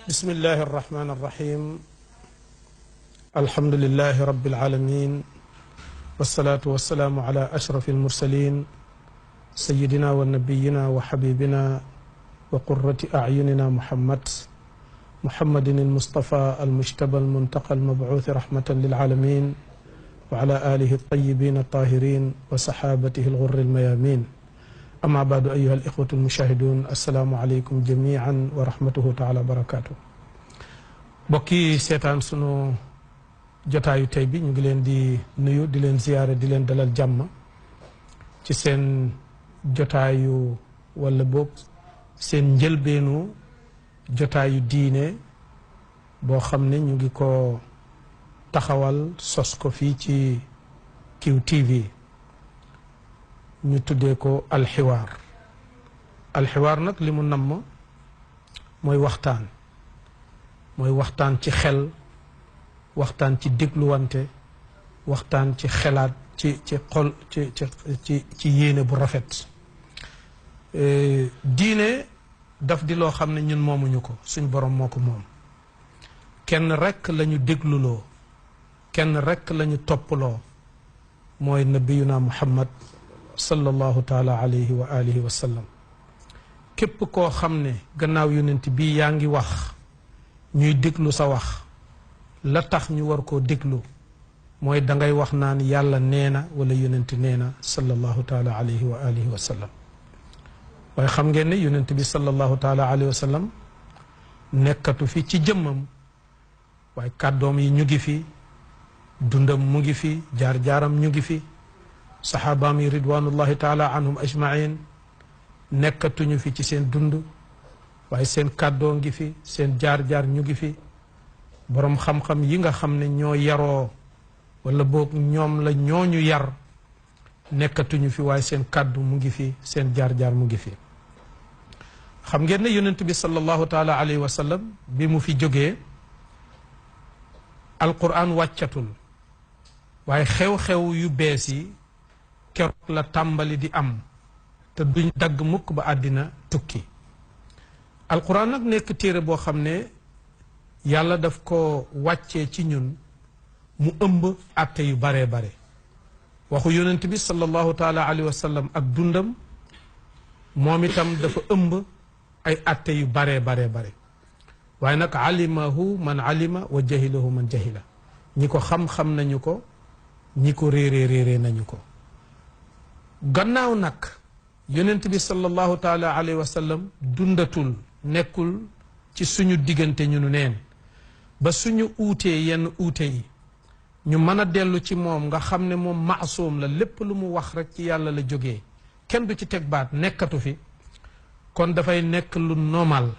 بسم الله الرحمن الرحيم الحمد لله رب العالمين والصلاة والسلام على أشرف المرسلين سيدنا ونبينا وحبيبنا وقرة أعيننا محمد المصطفى المجتبى المنتقى المبعوث رحمة للعالمين وعلى آله الطيبين الطاهرين وصحابته الغر الميامين أما بعد أيها الإخوة المشاهدون السلام عليكم جميعا ورحمته تعالى وبركاته بكي سيطان سنو جتايو تيبي ñu ngi leen di nuyu di leen ziyaare di leen dalal jàmm ci seen jotaayu wala boog seen njëlbeenu jotaayu diine boo xam ne ñu ngi ko taxawal sos ko fii ci QTV ñu tuddee ko alxiwaar nag li mu namm mooy waxtaan ci xel waxtaan ci dégluwante waxtaan ci xelaat ci xol ci yéene bu rafet diine daf di loo xam ne ñun moomuñu ko suñ borom moo ko moom kenn rekk lañu dégluloo kenn rekk lañu toppaloo mooy nabiyuna muhammad sallallahu taala alayhi wa alihi wa sallam képp koo xam ne gannaaw yonent bii yaa ngi wax ñuy déglu sa wax la tax ñu war koo déglu mooy dangay wax naan yàlla nee na wala yonent nee na sallallahu taala alayhi wa alihi wa sallam waaye xam ngeen ne yonent bi sallallahu taala alayhi wa sallam nekkatu fi ci jëmmam waaye kàddoom yi ñu ngi fi dundam mu ngi fi jaar-jaaram ñu ngi fi saxaabaam yi ridwanullahi taala anhum ajmain nekkatuñu fi ci seen dund waaye seen kàddoo ngi fi seen jaar-jaar ñu ngi fi boroom xam-xam yi nga xam ne ñoo yaroo wala boog ñoom la ñooñu yar nekkatuñu fi waaye seen kàddu mu ngi fi seen jaar-jaar mu ngi fi xam ngeen ne yonent bi sallallahu taala alayhi wa sallam bi mu fi jógee alquran wàccatul waaye xew-xew yu bees yi keroog la tàmbali di am te duñ dagg mukk ba àddina tukki alquran nag nekk téere boo xam ne yàlla daf ko wàccee ci ñun mu ëmb àtte yu baree bare waxu yonent bi sallallahu taala alayhi wa sallam ak dundam moom itam dafa ëmb ay àtte yu baree bare waaye nag alimahu man alima wa jahilahu man jahila ñi ko xam-xam nañu ko ñi ko réeree nañu ko gannaaw nag yonent bi sallallahu taala alayhi wa sallam dundatul nekkul ci suñu diggante ñunu neen ba suñu uutee yenn uute yi ñu mën a dellu ci moom nga xam ne moom maasuum la lépp lu mu wax rek ci yàlla la jógee kenn du ci teg baat nekkatu fi kon dafay nekk lu normal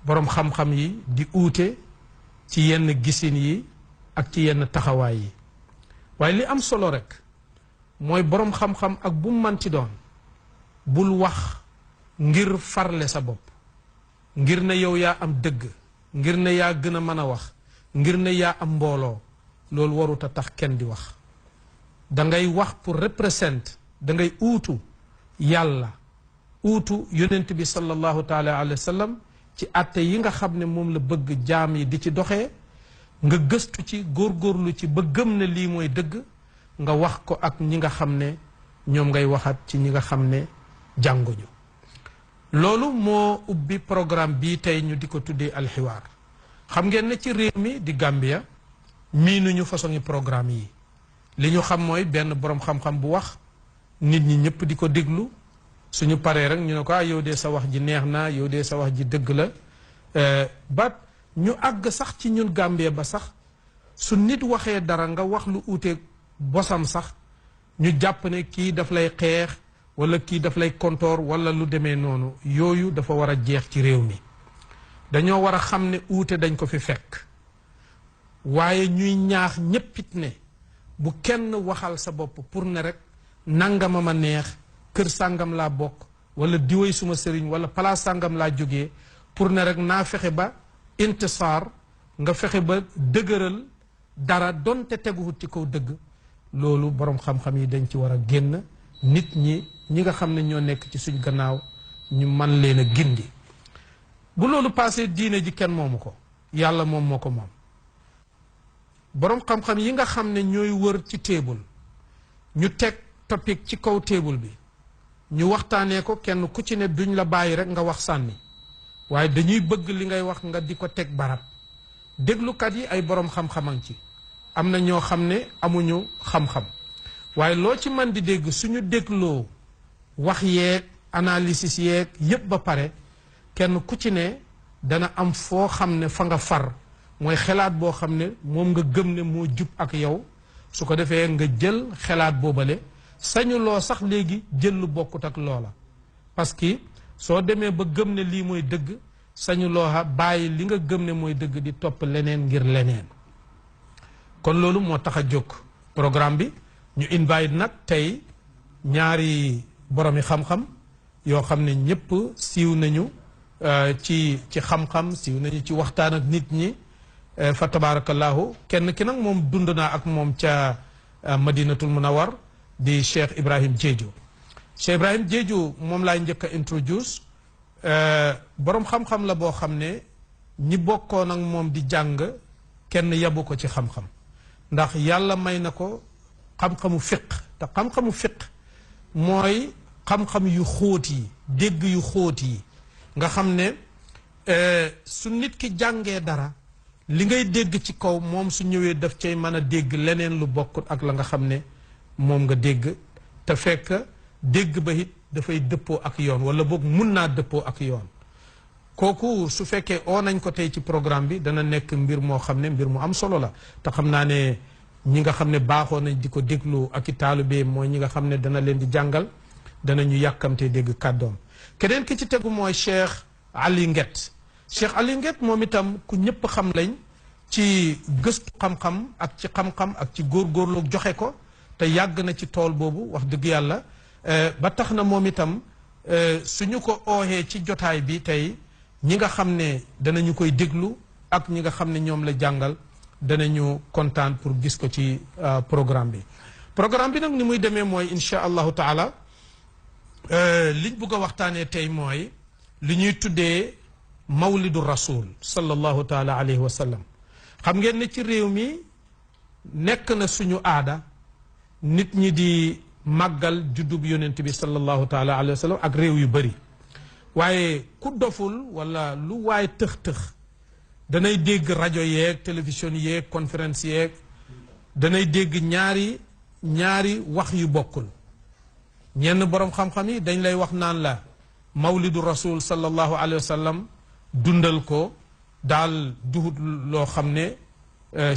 boroom xam-xam yi di uute ci yenn gisin yi ak ci yenn taxawaay yi waaye li am solo rek mooy boroom xam-xam ak bu mu manti doon bul wax ngir farle sa bopp ngir ne yow yaa am dëgg ngir ne yaa gën a mën a wax ngir ne yaa am mbooloo loolu warut a tax kenn di wax dangay wax pour représenter dangay uutu yàlla uutu yonent bi sallallahu taala alayhi wa sallam ci àtte yi nga xam ne moom la bëgg jaam yi di ci doxee nga gëstu ci góorgóorlu ci ba gëm ne lii mooy dëgg nga wax ko ak ñi nga xam ne ñoom ngay waxat ci ñi nga xam ne jànguñu loolu moo ubbi programme bii tey ñu di ko tuddee alxiwaar xam ngeen ne ci réew mi di Gambia miinuñu façon yi programme yi li ñu xam mooy benn boroom xam-xam bu wax nit ñi ñëpp di ko déglu suñu paree rek ñu ne ko yow dee sa wax ji neex na yow dee sa wax ji dëgg la ba ñu àgg sax ci ñun Gambia ba sax su nit waxee dara nga wax lu uuteeg bosam sax ñu jàpp ne kii daf lay xeex wala kii daf lay kontoor wala lu demee noonu yooyu dafa war a jeex ci réew mi dañoo war a xam ne uute dañ ko fi fekk waaye ñuy ñaax ñéppit ne bu kenn waxal sa bopp pour ne rek nangama ma neex kër sàngam laa bokk wala diwoy suma sëriñ wala palaas sàngam laa jógee pour ne rek naa fexe ba intisaar nga fexe ba dëgëral dara donte teguwut ci kaw dëgg loolu boroom xam-xam yi dañ ci war a génn nit ñi nga xam ne ñoo nekk ci suñ gannaaw ñu man leen a gindi bu loolu passé diine ji kenn moomu ko yàlla moom moo ko moom boroom xam-xam yi nga xam ne ñooy wër ci téebul ñu teg topic ci kaw téebul bi ñu waxtaanee ko kenn ku ci ne duñ la bàyyi rek nga wax sànni waaye dañuy bëgg li ngay wax nga di ko teg barab déglukat yi ay boroom xam-xaman ci am na ñoo xam ne amuñu xam-xam waaye loo ci man di dégg suñu dégloo wax yeeg analysis yeeg yépp ba pare kenn ku ci ne dana am foo xam ne fa nga far mooy xelaat boo xam ne moom nga gëm ne moo jub ak yow su ko defee nga jël xelaat boobale sañuloo sax léegi jël lu bokkut ak loola parce que soo demee ba gëm ne lii mooy dëgg sañuloo bàyyi li nga gëm ne mooy dëgg di topp leneen ngir leneen kon loolu moo tax a jóg programme bi ñu invite nag tey ñaari boromi xam-xam yoo xam ne ñëpp siiw nañu ci xam-xam siiw nañu ci waxtaan ak nit ñi fa tabarakallahu kenn ki nag moom dund naa ak moom ca madinatul munawar di Cheikh Ibrahim Jeeju Cheikh Ibrahim Jeeju moom laay njëkk a introduce boroom xam-xam la boo xam ne ñi bokkoon ak moom di jàng kenn yabu ko ci xam-xam ndax yàlla may na ko xam-xamu fiq te xam-xamu fiq mooy xam-xam yu xóot yi dégg yu xóot yi nga xam ne su nit ki jàngee dara li ngay dégg ci kaw moom su ñëwee daf cay mën a dégg leneen lu bokkut ak la nga xam ne moom nga dégg te fekk dégg ba it dafay dëppoo ak yoon wala boog mun naa dëppoo ak yoon kooku su fekkee oo nañ ko tey ci programme bi dana nekk mbir moo xam ne mbir mu am solo la te xam naa ne ñi nga xam ne baaxoo nañ di ko déglu ak i taalibe mooy ñi nga xam ne dana leen di jàngal danañu yàkkamte dégg kàddoom keneen ki ci tegu mooy Cheikh Ali Nguet Cheikh Ali Nguet moom itam ku ñëpp xam lañ ci gëstu xam-xam ak ci xam-xam ak ci góorgóorlu joxe ko te yàgg na ci tool boobu wax dëgg yàlla ba tax na moom itam suñu ko ooxee ci jotaay bi tey ñi nga xam ne danañu koy déglu ak ñi nga xam ne ñoom la jàngal danañu kontaan pour gis ko ci programme bi nag ni muy demee mooy insha allahu taala liñ bugg a waxtaanee tey mooy li ñuy tuddee mawlidu rasul sallallahu taala alayhi wa sallam xam ngeen ne ci réew mi nekk na suñu aada nit ñi di màggal juddub yonent bi sallallahu taala alayhi wa sallam ak réew yu bari waaye ku doful wala lu waay tëx-tëx danay dégg rajo yeeg télévision yeeg conférence yeeg danay dégg ñaari wax yu bokkul ñenn boroom xam-xam yi dañ lay wax naan la mawlidu rasul sallallahu alayhi wa sallam dundal ko daal duhut loo xam ne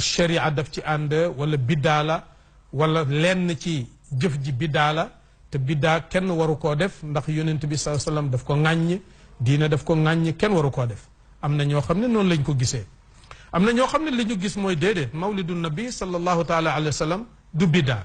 sharia daf ci ànd wala biddaa la wala lenn ci jëf ji biddaa la te biddaa kenn waru koo def ndax yonent bi sallallahu alayhi wa sallam daf ko ŋàññ diina daf ko ŋàññ kenn waru koo def am na ñoo xam ne noonu lañ ko gisee am na ñoo xam ne li ñu gis mooy déedéet mawlidu nabi sallallahu taala alayhi wa sallam du biddaa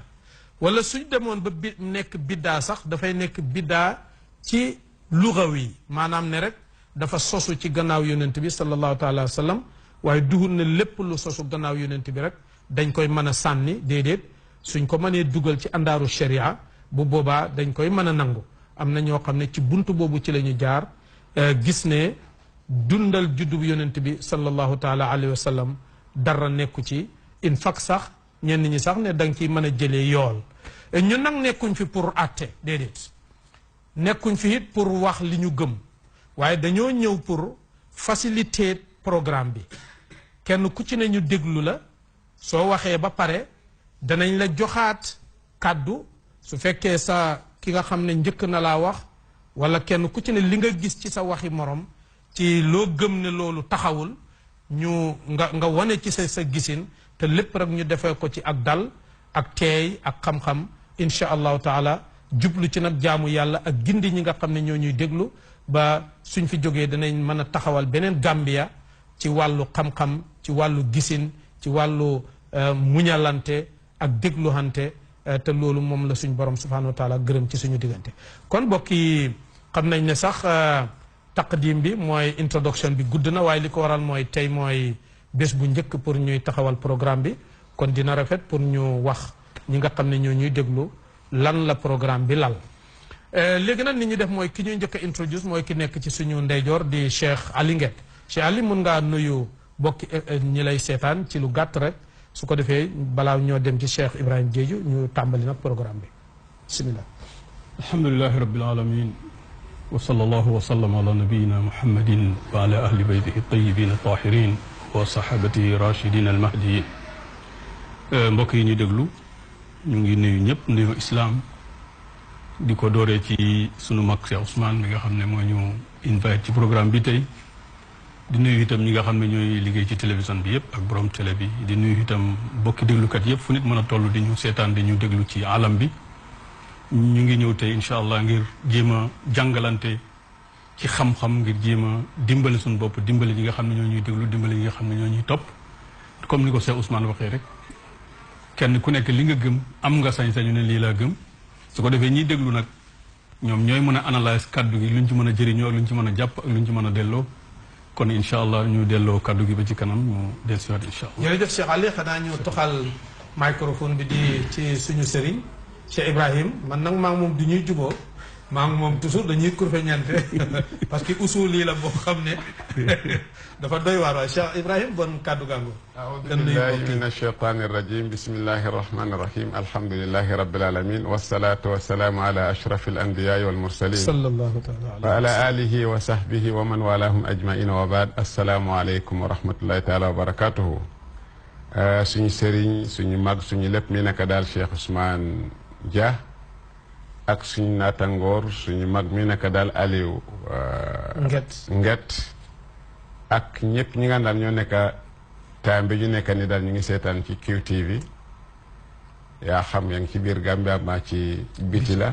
wala suñ demoon ba nekk biddaa sax dafay nekk biddaa ci lugawi maanaam ne rek dafa sosu ci gannaaw yonent bi sallallahu taala alayhi wa sallam waaye duhul ne lépp lu sosu gannaaw yonent bi rek dañ koy mën a sànni déedéet suñ ko mënee dugal ci àndaaru sharia bu boobaa dañ koy mën a nangu am na ñoo xam ne ci buntu boobu ci la ñu jaar gis ne dundal juddub yonent bi sallallahu taala alayhi wa sallam dara nekku ci in fact sax ñenn ñi sax ne danga ciy mën a jëlee yool ñun nag nekkuñ fi pour àtte déedéet nekkuñ fi it pour wax li ñu gëm waaye dañoo ñëw pour faciliter programme bi kenn ku ci ne ñu déglu la soo waxee ba pare danañ la joxaat kàddu su fekkee sa ki nga xam ne njëkk na laa wax wala kenn ku ci ne li nga gis ci sa waxi morom ci loo gëm ne loolu taxawul ñu nga wane ci sa gisin te lépp rek ñu defee ko ci ak dal ak teey ak xam-xam insha allahu taala jublu ci nag jaamu yàlla ak gindi ñi nga xam ne ñoo ñuy déglu ba suñ fi jógee danañ mën a taxawal beneen Gambia ci wàllu xam-xam ci wàllu gisin ci wàllu muñalante ak dégluhante te loolu moom la suñ borom subhanahu wa taala gërëm ci suñu diggante kon mbokk yi xam nañ ne sax taqdim bi mooy introduction bi gudd na waaye li ko waral mooy tey mooy bés bu njëkk pour ñuy taxawal programme bi kon dina rafet pour ñu wax ñi nga xam ne ñoo ñuy déglu lan la programme bi lal léegi nag nit ñi def mooy ki ñuy njëkk a introduce mooy ki nekk ci suñu ndeyjoor di Cheikh Ali Nguet Cheikh Ali mun ngaa nuyu bokki ñi lay seetaan ci lu gàtt rek su ko defee balaa ñoo dem ci Cheikh Ibrahim Diédhiou ñu tàmbali nag programme bi bismillah. alhamdulilahi rabbil alamin wa sallallahu wa sallam ala nabiyina muhammadin wa ala ahli baytihi tayyibin tahirin wa sahabatihi rachidin almahdiyin. mbokk yi ñu déglu ñu ngi nuyu ñëpp nuyu islam di ko dooree ci sunu mag Cheikh Ousmane mi nga xam ne moo ñu invite ci programme bi tey di nuyu itam ñi nga xam ne ñooy liggéey ci télévision bi yëpp ak borom télé bi di nuyu itam bokki déglukat yëpp fu nit mën a toll di ñu seetaan di ñu déglu ci alam bi. ñu ngi ñëw tey incha allah ngir jéem a jàngalante ci xam-xam ngir jéem a dimbali suñu bopp dimbali ñi nga xam ne ñoo ñuy déglu dimbali ñi nga xam ne ñoo ñuy topp comme ni ko Cheikh Ousmane waxee rek kenn ku nekk li nga gëm am nga sañ-sañu ne lii laa gëm su ko defee ñiy déglu nag ñoom ñooy mën a analyse kaddu gi luñ ci mën a jëriñoo ak luñ ci mën a jàpp ak luñ ci mën a delloo kon incha allah ñu delloo kaddu gi ba ci kanam ñu dellusiwaat incha allah. jërëjëf Cheikh Ali xanaa ñu toxal microphone bi di ci suñu sëriñ Cheikh Ibrahim man nag maa ngi moom du ñuy juboo maa ngi moom toujours dañuy kurfeñante parce que usul lii la boo xam ne dafa doy waar waaye Cheikh Ibrahim bon kàddu gàngo aoudu billahi min alcheytani irrajim bismillahi arrahmani irrahim alhamdulilahi rabbil alamin wassalatu wassalaamu ala ashrafi alanbiyai walmursalin sallallahu taala wa ala alihi wa sahbihi wa man walahum ajmaina wa baad assalaamu aleykum wa rahmatullahi taala wa barakatuhu suñu sëriñ suñu mag suñu lépp mi naka daal Cheikh Ousmane Dia ak suñu naatangoor suñu mag mi naka daal Aliou Nguet ak ñëpp ñi nga daal ñoo nekk time bi ñu nekk ni daal ñu ngi seetaan ci QTV yaa xam yaa ngi ci biir Gambia ma ci biti la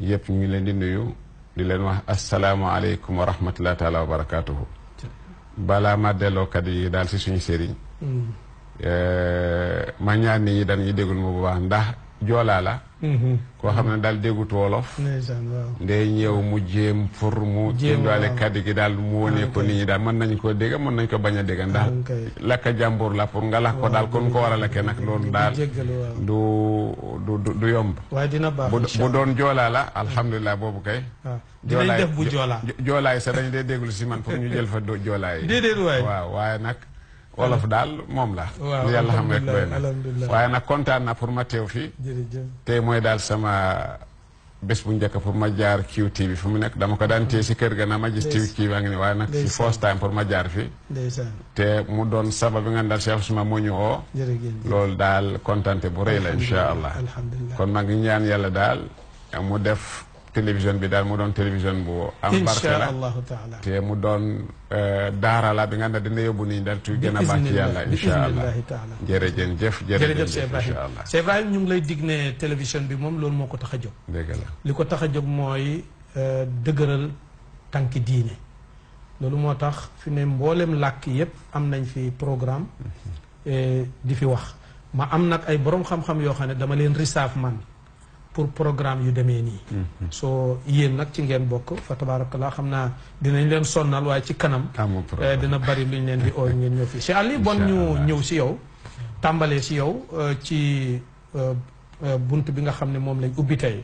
yëpp ñu ngi leen di nuyu di leen wax asalaamaaleykum wa rahmatullahi taala wa barakatuhu balaa ma delloo kaddu yi daal si suñu sëriñ ma ñaan nit ñi dañuy déggul ma bu baax ndax joolaa la koo xam ne daal déggut wolof ndey ñëw mu jéem pour mu jëndaale kaddu gi daal mu wone ko nit ñi daal mën nañ ko dégg mën nañ ko bañ a dégg ndax lakka jàmbur la pour nga lakk ko daal kon ko war a lakkee nag loolu daal du yomb waaye dina baax bu doon joolaa la alhamdulilah boobu kay dinañ def bu joolaay sax dañ dee dégglu si man pour ñu jël fa joolaay déedéet waay waaw waaye nag wolof daal moom la waaw yàlla xam rek doy na alhamdulilah waaye nag kontaan na pour ma teew fii tey mooy daal sama bés bu njëkk pour ma jaar QTV fu mu nekk dama ko daan téye si kër ga na ma gis QTV a ngi ni waaye nag si first time pour ma jaar fii te mu doon sabab bi nga daal Cheikh Ousmane moo ñu oo loolu daal kontaante bu rëy la insha allah kon ma ngi ñaan yàlla daal mu def télévision bi daal mu doon télévision bu am barke la te mu doon daara la bi nga xam ne dina yóbbu nii daal tuy gën a baax ci yàlla incha allah jërëjëf incha allah Cheikh Ibrahim ñu ngi lay dig ne télévision bi moom loolu moo ko tax a jóg dëgg la li ko tax a jóg mooy dëgëral tànki diine loolu moo tax fi ne mboolem làkk yépp am nañ fi programme di fi wax ma am nag ay borom xam-xam yoo xam ne dama leen risaaf man pour programme yu demee nii soo yéen nag ci ngeen bokk fa tabarakallah xam naa dinañ leen sonnal waaye ci kanam dina bari luñ leen di oo ngeen ñëw fii Cheikh Ali bon ñu ñëw si yow tàmbalee si yow ci bunt bi nga xam ne moom lañ ubbi tey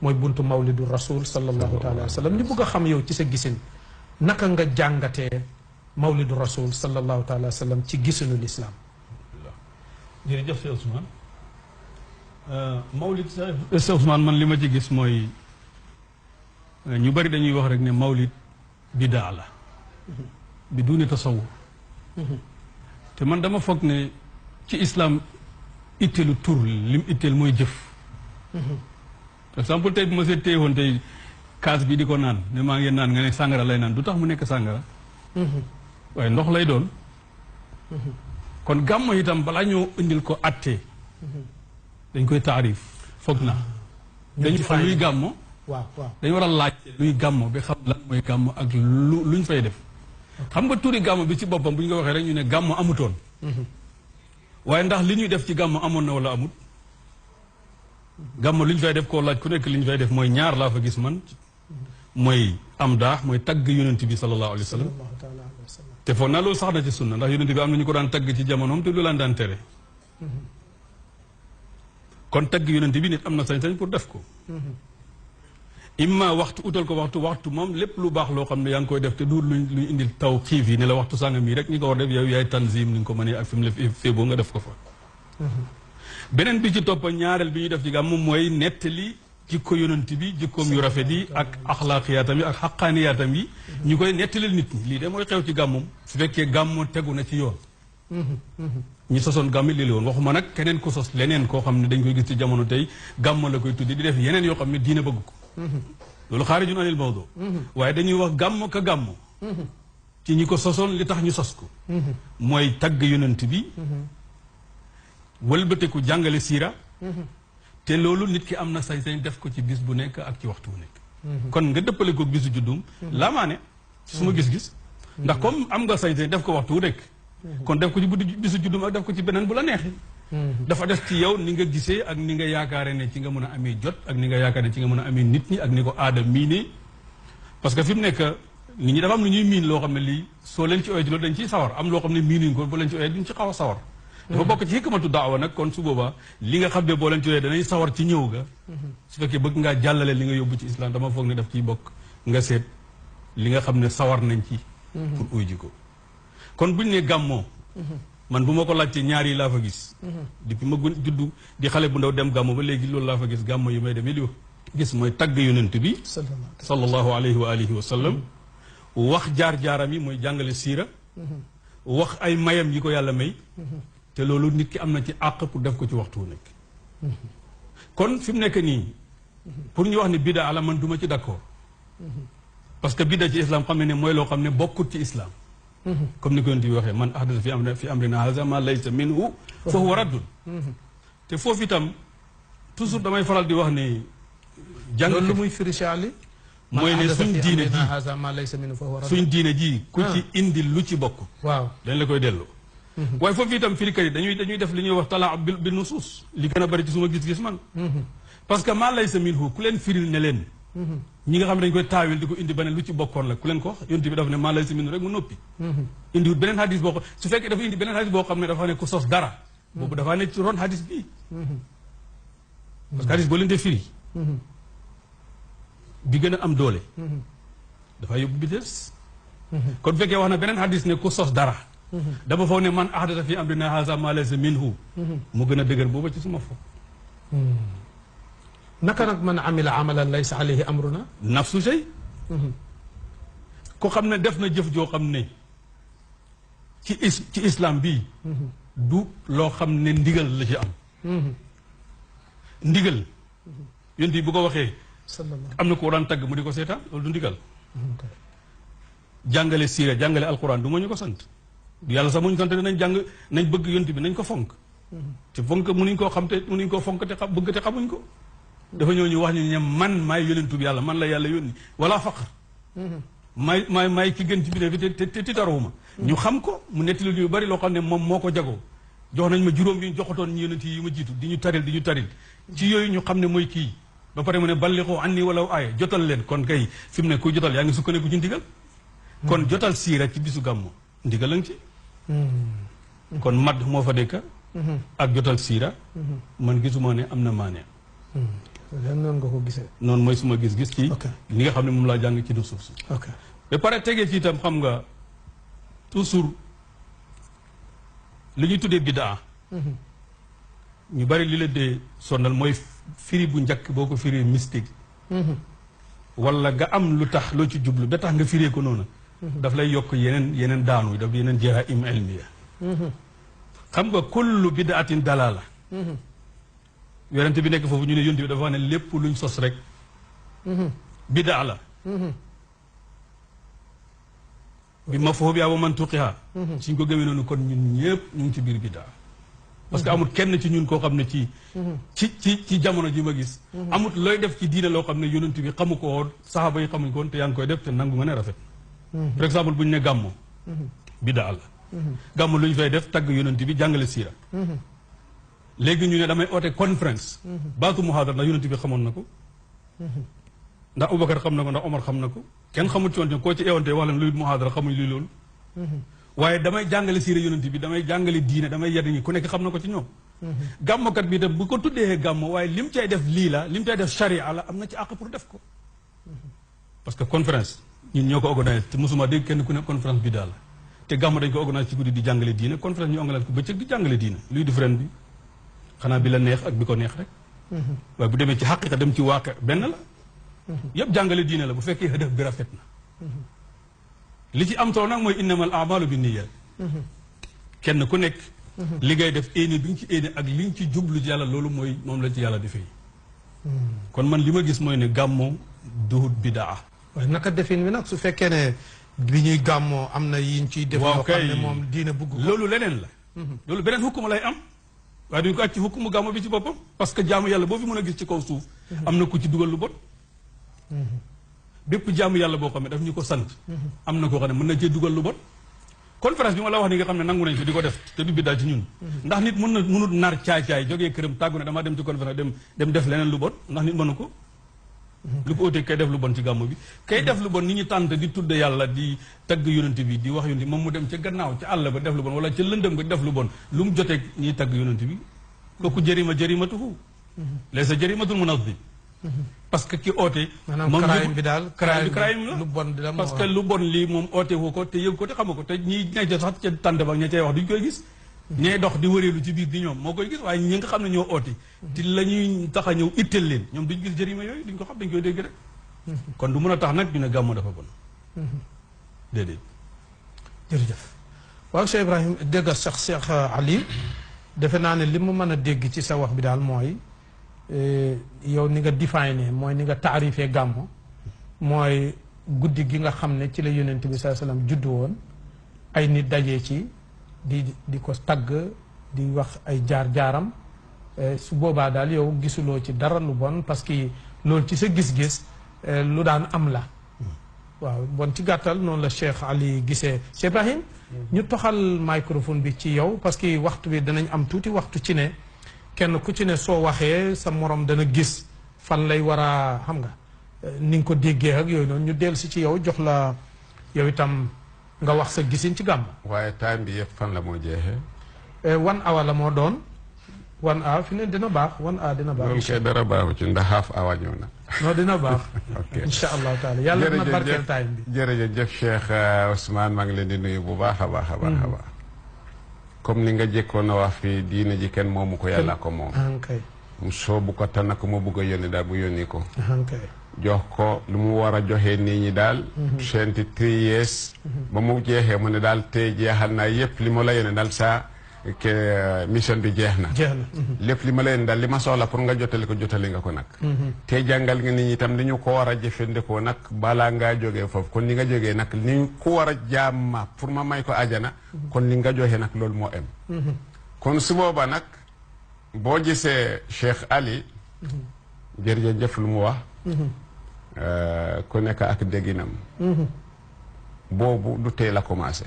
mooy buntu mawlidu rasul sallallahu taala wa sallam ñu bëgg a xam yow ci sa gisin naka nga jàngatee mawlidu rasul sallallahu taala wa sallam ci gisinu lislaam jërëjëf Cheikh Ousmane mawlid Cheikh Ousmane man li ma ci gis mooy ñu bari dañuy wax rek ne mawlid bidaa la bi duuni tasawur te man dama foog ne ci islam itteelu tur lim itteel mooy jëf par exemple tey bu ma see téye woon tey kaas bi di ko naan ne maa ngi naan nga ne sàngara lay naan du tax mu nekk sàngara waaye ndox lay doon kon gàmmo itam balaa ñoo indil ko attee dañ koy taarif foog na dañu xam luy gàmmo waaw dañu war a laaj luy gàmmo bi xam lan mooy gàmmo ak luñ fay def xam nga turi gàmmo bi ci boppam bu ñu ko waxee rek ñu ne gàmmo amutoon waaye ndax li ñuy def ci gàmmo amoon na wala amut gàmmo li ñu fay def koo laaj ku nekk li ñu fay def mooy ñaar laa fa gis man mooy am daax mooy tagg yonent bi sallallahu alayhi wa sallam te foog naa loolu sax na ci sunna ndax yonent bi am na ñu ko daan tagg ci jamonoom te lu laan daan tere kon tagg yonent bi nit am na sañ-sañ pour def ko imma waxtu utal ko waxtu moom lépp lu baax loo xam ne yaa ngi koy def te du luñ indil taw xiif yi ne la waxtu sàngam yi rek ñi ko war def yow yaay tanzim ni nga ko mënee ak fi mu la féeboo nga def ko fa beneen bi ci topp ñaareel bi ñuy def ci gàmmu mooy nettali jikko yonent bi jikkoom yu rafet yi ak axlaaqiyaatam yi ak xaqaaniyaatam yi ñu koy nettalil nit ñi lii de mooy xew ci gàmmum su fekkee gàmmu tegu na ci yoon ñi sosoon gàmmu lii la woon waxuma nag keneen ko sos leneen koo xam ne dañ koy gis ci jamono tey gàmmu la koy tuddi di def yeneen yoo xam ne diine bëgg ko loolu xaarijun anil mawdu waaye dañuy wax gàmm ka gàmm ci ñi ko sosoon li tax ñu sos ko mooy tagg yonent bi wëlbateku jàngale siira te loolu nit ki am na sañ-sañ def ko ci bis bu nekk ak ci waxtu bu nekk kon nga dëppale ko bisu juddum laa maa ne su ma gis-gis ndax comme am nga sañ-sañ def ko waxtu wu nekk kon def ko ci bisu juddum ak def ko ci beneen bu la neexee dafa def ci yow ni nga gisee ak ni nga yaakaare ne ci nga mën a amee jot ak ni nga yaakaare ne ci nga mën a amee nit ñi ak ni ko aada miine parce que fi mu nekk nit ñi dafa am lu ñuy miin loo xam ne lii soo leen ci oyee ci loolu dañ ciy sawar am loo xam ne miinuñ ko boo leen ci oyee duñ ci xaw a sawar dafa bokk ci hikmatu daawa nag kon su boobaa li nga xam ne boo leen ci oyee danañ sawar ci ñëw ga su fekkee bëgg ngaa jàllale li nga yóbbu ci islam dama foog ne daf ciy bokk nga seet li nga xam ne sawar nañ ci pour uy ji ko kon buñ ne gàmmoo man bu ma ko laajtee ñaar yi laa fa gis depuis ma juddu di xale bu ndaw dem gàmmo ba léegi loolu laa fa gis gàmmo yi may demee li gis mooy tagg yonent bi sallallahu alayhi wa alihi wa sallam wax jaar-jaaram yi mooy jàngale siira wax ay mayam yi ko yàlla may te loolu nit ki am na ci àq pour def ko ci waxtu wu nekk kon fi mu nekk nii pour ñu wax ne bida la man duma ci d'accord parce que bida ci islam xam ne mooy loo xam ne bokkut ci islam comme ni ko yonent bi waxee man ahdasa fi amrina haza ma laysa minhu fa huwa raddun te foofu itam toujours damay faral di wax ne jàng loolu lu muy firi ci Ali mooy ne suñ diine ji ku ci indi lu ci bokk waaw dañ la koy delloo waaye foofu itam firikat yi dañuy def li ñuy wax talaa bi nusuus li gën a bëri ci suma gis-gis man parce que ma laysa minhu ku leen firil ne leen ñi nga xam ne dañ koy taawil di ko indi ba ne lu ci bokkoon la ku leen ko wax yonent bi dafa ne maa laysa minhu rek mu noppi indiwut beneen hadis boo ko su fekkee dafa indi beneen hadis boo xam ne dafa ne ku sos dara boobu dafa ne ci ron hadis bii parce que hadis boo leen dee firi bi gën a am doole dafa yóbbu bi des kon fekkee wax na beneen hadis ne ku sos dara dama foog ne man ahdasa fi amrina haza maa laysa minhu mu gën a dëgër booba ci suma foog naka nag man amila amalan laysa alayhi amruna nafsu shay ko xam ne def na jëf joo xam ne ci islam bii du loo xam ne ndigal la ci am ndigal yonent bi bu ko waxee am na ko daan tagg mu di ko seetaan loolu du ndigal jàngale siira jàngale alquran du ma ñu ko sant yàlla sax mu ñu sant nañ jàng nañ bëgg yonent bi nañ ko fonk te fonk mënuñ koo xam te mënuñ koo fonk te xam bëgg te xamuñ ko dafa ñëw ñu wax ñu ne man maay yonentu bi yàlla man la yàlla yónni wala faqr maay ki gën ci bi ne te titaruwuma ñu xam ko mu nettali yu bari loo xam ne moom moo ko jagoo jox nañ ma juróom yi ñu joxatoon ñu yonent yi ma jiitu di ñu taril ci yooyu ñu xam ne mooy kii ba pare mu ne balliqu anni walaw aaya jotal leen kon kay fi mu ne kuy jotal yaa ngi sukkandiku ci ndigal kon jotal siira ci bisu gàmmu ndigal lañ ci kon madd moo fa nekk ak jotal siira man gisuma ne am na maanee noonu nga ko gisee noonu mooy suma gis-gis ci li nga xam ne moom laa jàng ci du suuf si ba pare tegee ci itam xam nga toujours li ñuy tuddee bidaa ñu bari li la dee sonal mooy firi bu njëkk boo ko firee mystique wala nga am lu tax loo ci jublu ba tax nga firee ko noonu daf lay yokk yeneen daanu daf yeneen jahaim ilmiya xam nga kullu bidaatin dalala yonent bi nekk foofu ñu ne yonent bi dafa wax ne lépp luñ sos rek bidaa la bi mafhum yaa wa mantuqiha suñ ko gëmee noonu kon ñun ñëpp ñu ngi ci biir bidaa parce que amul kenn ci ñun koo xam ne ci jamono ji ma gis amut looy def ci diine loo xam ne yonent bi xamu ko woon saxaaba yi xamuñ ko woon te yaa ngi koy def te nangu nga ne rafet par exemple bu ñu ne gàmmo bidaa la gàmmo lu ñu fay def tagg yonent bi jàngale siira léegi ñu ne damay oote conférence baatu muhaadara ndax yonent bi xamoon na ko ndax Abubakar xam na ko ndax Omar xam na ko kenn xamul ci woon koo ci eewante wax leen luy muhaadara xamuñ luy loolu waaye damay jàngale siira yonent bi damay jàngale diine damay yedd ñi ku nekk xam na ko ci ñoom gàmmokat bi itam bu ko tuddee gàmmo waaye lim cay def lii la lim cay def sharia la am na ci àq pour def ko parce que conférence ñun ñoo ko organisé te mosuma dégg kenn ku ne conférence bi daal te gàmmu dañ ko organisé ci guddi di jàngale diine conférence ñu organisé ko bëccëg di jàngale diine luy différent bi xanaa bi la neex ak bi ko neex rek waaye bu demee ci xaqiqa dem ci waaqe benn la yëpp jàngale diine la bu fekkee hëdëf bi rafet na li ci am solo nag mooy innamal a'maalu binniyat kenn ku nekk li ngay def éene bi nga ci éene ak li nga ci jublu ci yàlla loolu mooy moom la ci yàlla defee kon man li ma gis mooy ne gàmmoo duhut bidaa waaye naka defin wi nag su fekkee ne bi ñuy gàmmoo am na yiñ ciy def yoo xam ne moom diine bëgg ko loolu leneen la loolu beneen hukkuma lay am waaye duñu ko aj ci hukkumu gàmmo bi ci boppam parce que jaamu yàlla boo fi mën a gis ci kaw suuf am na ku ci dugal lu bon bépp jaamu yàlla boo xam ne daf ñu ko sant am na koo xam ne mën na cee dugal lu bon conférence bi ma la wax ni nga xam ne nangu nañ ko di ko def te du biddaa ci ñun ndax nit mënut nar caay-caay jógee këram tàggu ne dama dem ci conférence dem def leneen lu bon ndax nit mënu ko lu ko óotee kay def lu bon ci gàmmu bi kay def lu bon nit ñi tànt di tudde yàlla di tagg yonent bi di wax yonent bi moom mu dem ca gannaaw ca àll ba def lu bon wala ca lëndëm ba def lu bon lu mu jotee ñiy tagg yonent bi kooku jërimatuhu laysa jërimatul munazzi parce que ki oote moom crime bi daal crime la lu bon di la parce que lu bon lii moom oote wu ko te yëg ko te xamu ko te ñi ña sax ca tànt ba ña cay wax duñ koy gis ñay dox di wëreelu ci biir di ñoom moo koy gis waaye ñi nga xam ne ñoo oote te la ñuy tax a ñëw itteel leen ñoom duñ gis jërima yooyu duñ ko xam dañ koy dégg rek kon du mën a tax nag ñu ne gàmmu dafa bon déedéet jërëjëf waaw Cheikh Ibrahim dégg Cheikh Ali defe naa ne li mu mën a dégg ci sa wax bi daal mooy yow ni nga défini mooy ni nga taarifee gàmmu mooy guddi gi nga xam ne ci la yonent bi saa sallam juddu woon ay nit dajee ci di ko tagg di wax ay jaar-jaaram su boobaa daal yow gisuloo ci dara lu bon parce que loolu ci sa gis-gis lu daan am la waaw bon ci gàttal noonu la Cheikh Ali gisee Cheikh Ibrahim ñu toxal microphone bi ci yow parce que waxtu bi danañ am tuuti waxtu ci ne kenn ku ci ne soo waxee sa morom dana gis fan lay war a xam nga ni nga ko déggee ak yooyu noonu ñu dellu si ci yow jox la yow itam nga wax sa gisin ci gàmm. waaye time bi yëpp fan la moo jeexee. 1 hour la moo doon 1 hour fi ne dina baax 1 hour dina baax. loolu kay dara baaxu ci ndax half hour ñëw na. non dina baax. ok incha allahu taala yàlla na barkeel time bi. jërëjëf Cheikh Ousmane maa ngi leen di nuyu bu baax a baax a baax a baax. comme ni nga jëkkoon a wax fii diine ji kenn moomu ko yàlla ko moom. mu soobu ko tànn ko mu bugg a yónni daal bu yónni ko. jox ko lu mu war a joxe nit ñi daal. 23 years. ba mu jeexee mu ne daal tey jeexal naa yëpp li ma la yónnee daal saa mission bi jeex na. lépp li ma la yónnee daal li ma soxla pour nga jotali ko jotali nga ko nag. tey jàngal nga nit ñi itam ni ñu ko war a jëfandikoo nag balaa ngaa jógee foofu kon li nga jógee nag ni ñu ko war a jaama pour ma may ko ajana. kon li nga joxe nag loolu moo am. kon su booba nag boo gisee Cheikh Ali. jërëjëf lu mu wax. ku nekk ak dégginam. boobu du tey la commencé.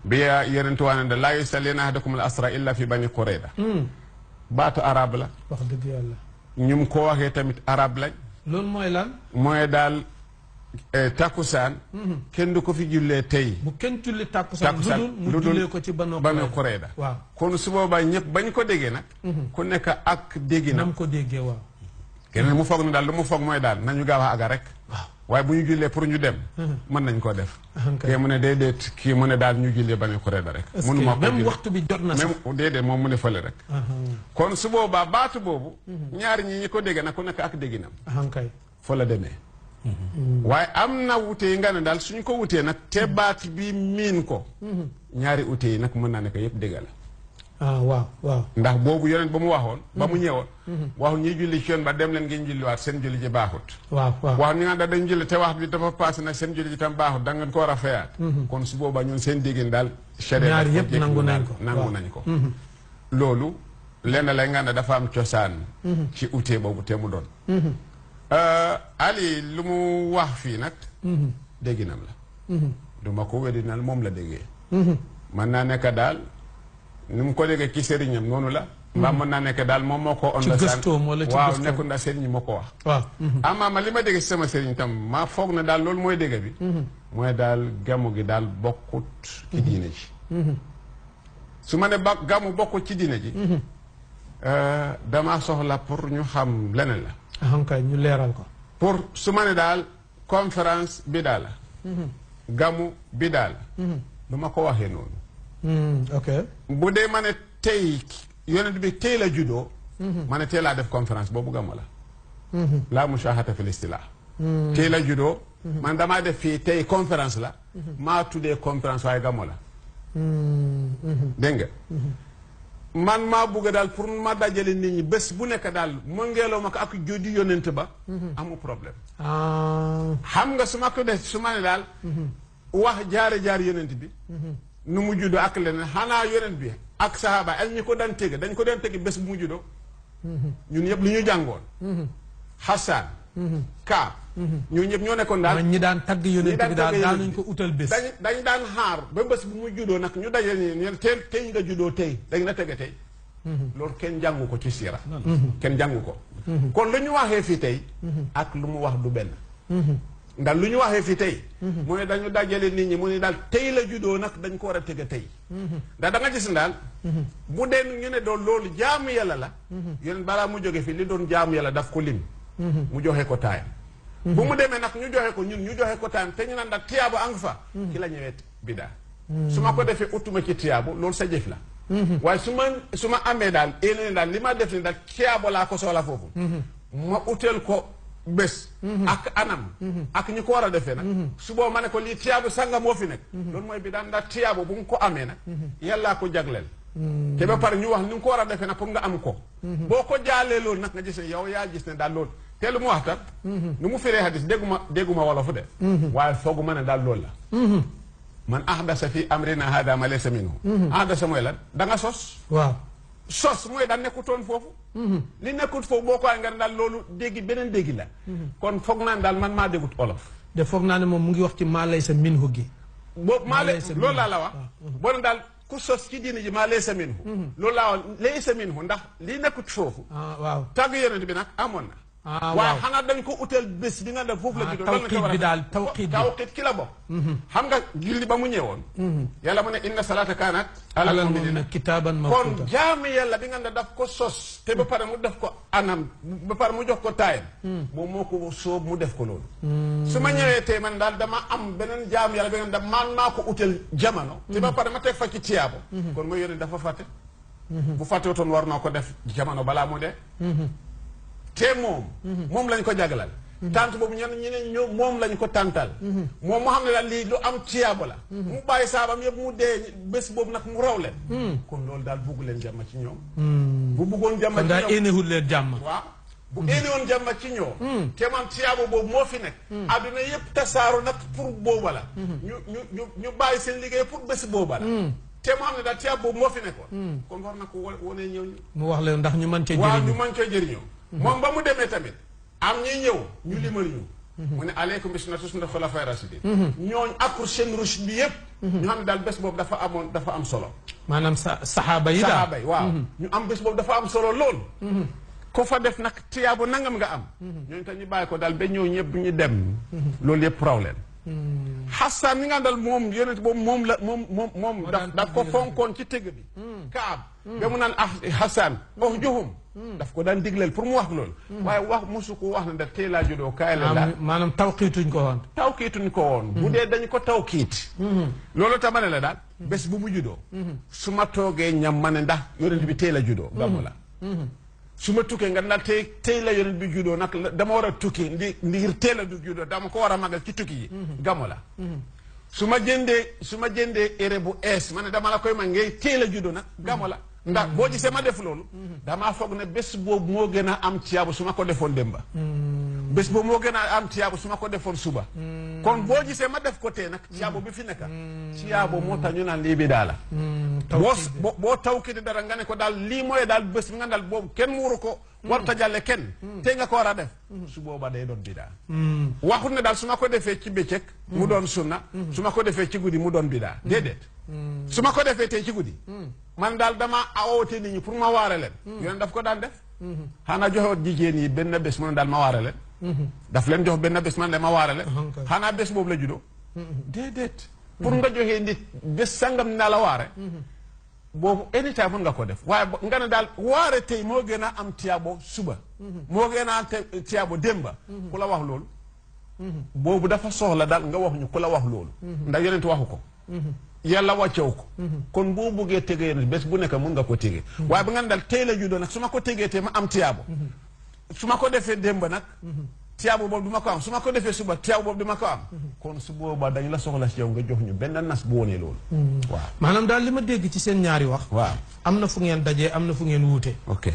bi yeneen tuwaane de laa yusalliina ahadakum al asra illa fi bani Qurayda. baatu arab la. wax dëgg yàlla. ñu ko waxee tamit arab lañ. loolu mooy lan. mooy daal takkusaan. kenn du ko fi jullee tey. bu kenn julli takkusaan lu dul mu jullee ko ci bani Qurayda. waaw kon su boobaa ñëpp bañ ko déggee nag. ku nekk ak dégginam. nam ko déggee waaw. keneen mu foog ne daal lu mu foog mooy daal nañu gaaw a aga rek. waaw waaye bu ñu jullee pour ñu dem. mën nañ koo def. kii mu ne déedéet kii mu ne daal ñu jullee bani Qurayda rek. mënuma ko même waxtu bi jot na sax même déedéet moom mu ne fële rek. kon su boobaa baatu boobu. ñaari ñi ko déggee nag ku nekk ak dégginam. fa la demee. waaye am na wute yi nga ne daal suñu ko wutee nag te baat bi miin ko. ñaari wute yi nag mën naa nekk yëpp dégg la. waaw waaw. ndax boobu yonent ba mu waxoon. ba mu ñëwoon. waxu ñuy julli ci yoon ba dem leen ngeen julliwaat seen julli ji baaxut. waaw waaw wax ñu naan dañ julli te wax bi dafa passé nag seen julli ji tam baaxut da ngeen ko war a fayaat. kon su boobaa ñun seen déggin daal. ñaar yëpp nangu nañ ko nangu nañ ko. loolu lenn lay nga ne dafa am cosaan. ci ute boobu te mu doon. Ali lu mu wax fii nag. dégginam la. du ma ko weddinal moom la déggee. mën naa nekk daal. ni mu ko déggee ci sëriñam noonu la. mbaa mën naa nekk daal moom moo ko. ci gëstoom wala ci waaw nekkul na sëriñ moo ko wax. waaw. ama ma li ma dégg si sama sëriñ tam ma foog na daal loolu mooy dégg bi. mooy daal gàmmu gi daal bokkut ci diine ji. su ma ne gàmmu bokkut ci diine ji. damaa soxla pour ñu xam leneen la. kay ñu leeral ko. pour su ma ne daal conférence bidaa la gamu bidaa la du ma ko waxee noonu ok bu dee ma ne tey yonent bi tey la juddoo ma ne tey laa def conférence boobu gamu la laa mushahata fil istilah tey la juddoo man damaa def fii tey conférence la maa tuddee conférence waaye gamu la dégg nga man maa bugg daal pour ma dajale nit ñi bés bu nekk daal mu ngeeloo ma ko ak juddi yonent ba amu problème xam nga su ma ko def su ma ne daal wax jaar yonent bi nu mu juddoo ak leneen xanaa yonent bi ak sahaaba ak ñi ko daan tege dañ ko daan tege bés bu mu juddoo ñun ñëpp lu ñu jàngoon Hassan Kaab ñun ñëpp ñoo nekkoon daal ñi daan tagg yonent bi daal daanuñ ko utal bés dañ daan xaar ba bés bu mu juddoo nag ñu daje ni tey nga juddoo tey dañ la tege tey loolu kenn jàngu ko ci siira kenn jàngu ko kon lu ñu waxee fii tey ak lu mu wax du benn ndax lu ñu waxee fii tey mu ne dañu dajale nit ñi mu ne daal tey la juddoo nag dañ ko war a tege tey ndax da nga gis daal bu dee ñu ne doon loolu jaamu yàlla la yéen balaa mu jóge fii li doon jaamu yàlla daf ko lim mu joxe ko taayam bu mu demee nag ñu joxe ko ñun ñu joxe ko taayam te ñu naan daal tiyaabu ang fa ki la ñëwee bidaa su ma ko defee utuma ci tiyaabu loolu sa jëf la waaye su ma amee daal énene daal li ma def ni daal tiyaabu laa ko soxla foofu ma uteel ko bés ak anam ak ñi ko war a defee nag su boo ma ne ko lii tiyaabu sanga moo fi nekk loolu mooy bidaa ndax tiyaabu bu nga ko amee nag yàllaa ko jagleel te ba pare ñu wax ni nga ko war a defee nag pour nga am ko boo ko jaalee loolu nag nga gis ne yow yaa gis ne daal loolu te lu mu wax tam nu mu firee hadis dégguma wolofu de waaye foogu ma ne daal loolu la man ahdasa fi amrina hada ma laysa minhu ahdasa mooy lan da nga sos waaw sos mooy daal nekkutoon foofu li nekkut foofu boo ko nga ne daal loolu déggi beneen déggi la kon foog naa ne daal man maa déggut olof de foog naa ne moom mu ngi wax ci maa laysa minhu gi boobu maa loolu laa la wax boo ne daal ku sos ci diine ji maa laysa minhu loolu laa wax laysa minhu ndax li nekkut foofu waaw tàgg yonent bi nag amoon na waaye xanaa dañ ko utal bés bi nga def foofu la juddoo tawqiit bi daal tawqiit ki la bokk xam nga julli ba mu ñëwoon yàlla mu ne inna salaata kaanat alal mu'miniina kitaaban mawquuta kon jaami yàlla bi nga ne daf ko sos te ba pare mu def ko anam ba pare mu jox ko taayam moom moo ko soob mu def ko loolu su ma ñëwee tey man daal dama am beneen jaami yàlla bi nga ne da man maa ko utal jamono te ba pare ma teg fa ci tiyaabo kon mooy yónni dafa fàtte bu fàttewutoon war naa ko def jamono balaa mu dee te moom lañ ko jaglal tant boobu ñeneen ñoo moom lañ ko tàntal moom moo xam ne daal lii lu am tiyaabo la mu bàyyi saabam yëpp mu dee bés boobu nag mu raw leen kon loolu daal bugg leen jàmm ci ñoom bu buggoon jàmm ci ñoom éenewul leen jàmm waaw bu éenewoon jàmm ci ñoom te man tiyaabo boobu moo fi nekk adduna yëpp tasaaru nag pour booba la ñu bàyyi seen liggéey pour bés booba la te moo xam ne daal tiyaabo boobu moo fi nekkoon kon war na ko wonee ñëw ñu mu wax leen ndax ñu mën cee waaw ñu mën cee jëriñoo moom ba mu demee tamit am ñuy ñëw ñu limal ñu mu ne aleykum bi sunnati sunnati xulafaa raasidiin ñooñ akkur seen rushd bi yëpp ñu xam ne daal bés boobu dafa am solo maanaam saxaaba yi waaw ñu am bés boobu dafa am solo lool ko fa def nag tiyaabu nangam nga am ñooñu tam ñu bàyyi ko daal ba ñëw ñëpp ñu dem loolu yëpp problème Hassan mi nga dal moom yonent boobu moom daf ko fonkoon ci tëgg bi Kaab ba mu naan Hassan wax joxum daf ko daan digleel pour mu wax loolu waaye wax mosu ko wax ne da tey laa juddoo kaay la daal maanaam tawqiituñ ko woon bu dee dañu ko tawqiit loolu tamane la daal bés bu mu juddoo su ma toogee ñam ma ne ndax yonent bi tey la juddoo gàmmu la su ma tukkee nga nag tey la yonent bi juddoo nag dama war a tukki ngir teel a du juddoo dama ko war a magal ci tukki yi gàmmu la su ma jëndee ére bu ees ma ne dama la koy mag ngay teel a juddoo nag gàmmu la ndax boo gisee ma def loolu damaa foog ne bés boobu moo gën a am tiyaabu su ma ko defoon démba bés boobu moo gën a am tiyaabu su ma ko defoon suba kon boo gisee ma def ko tey nag tiyaabu bi fi nekka tiyaabu moo tax ñu naan lii bi daala boo tawkiti dara nga ne ko daal lii mooy daal bés bi nga daal boobu kenn muuru ko warta jàlle kenn te nga ko war a def su booba day doon bidaa waxut ne daal su ma ko defee ci bëccëg mu doon sunna su ma ko defee ci guddi mu doon bidaa déedéet su ma ko defee tey ci guddi man daal dama awoote nit ñi pour ma waare leen yoon daf ko daan def xanaa joxewoon jigéen yi benn bés mu ne daal ma waare leen daf leen jox benn bés man de ma waare leen xanaa bés boobu la juddoo déedéet pour nga joxee nit bés sangam naa la waare boobu anytime mën nga ko def waaye nga ne daal waare tey moo gën a am tiyaabo suba moo gën a am tiyaabo démba ku la wax loolu boobu dafa soxla daal nga wax ñu ku la wax loolu ndax yonent waxu ko yàlla wàccew ko kon boo buggee tegee yonent bés bu nekk mun nga ko tegee waaye ba nga ne daal tey la juddoo nag su ma ko tegee te ma am tiyaabo su ma ko defee démb nag tiyaabo boobu du ma ko am su ma ko defee suba tiyaabo boobu du ma ko am kon su boobaa dañ la soxla si yow nga jox ñu benn nas bu wonee loolu waaw maanaam daal li ma dégg ci seen ñaari wax waaw am na fu ngeen dajee am na fu ngeen wuute ok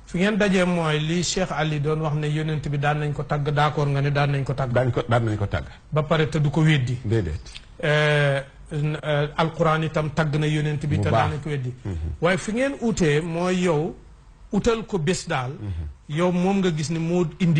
fi ngeen dajee mooy li Cheikh Ali doon wax ne yonent bi daan nañ ko tagg d'accord nga ne daan nañ ko tagg daan nañ ko tàgg ba pare te du ko weddi déedéet alquran itam tagg na yonent bi te daan nañ ko weddi waaye fi ngeen utee mooy yow utal ko bés daal yow moom nga gis ni moo indi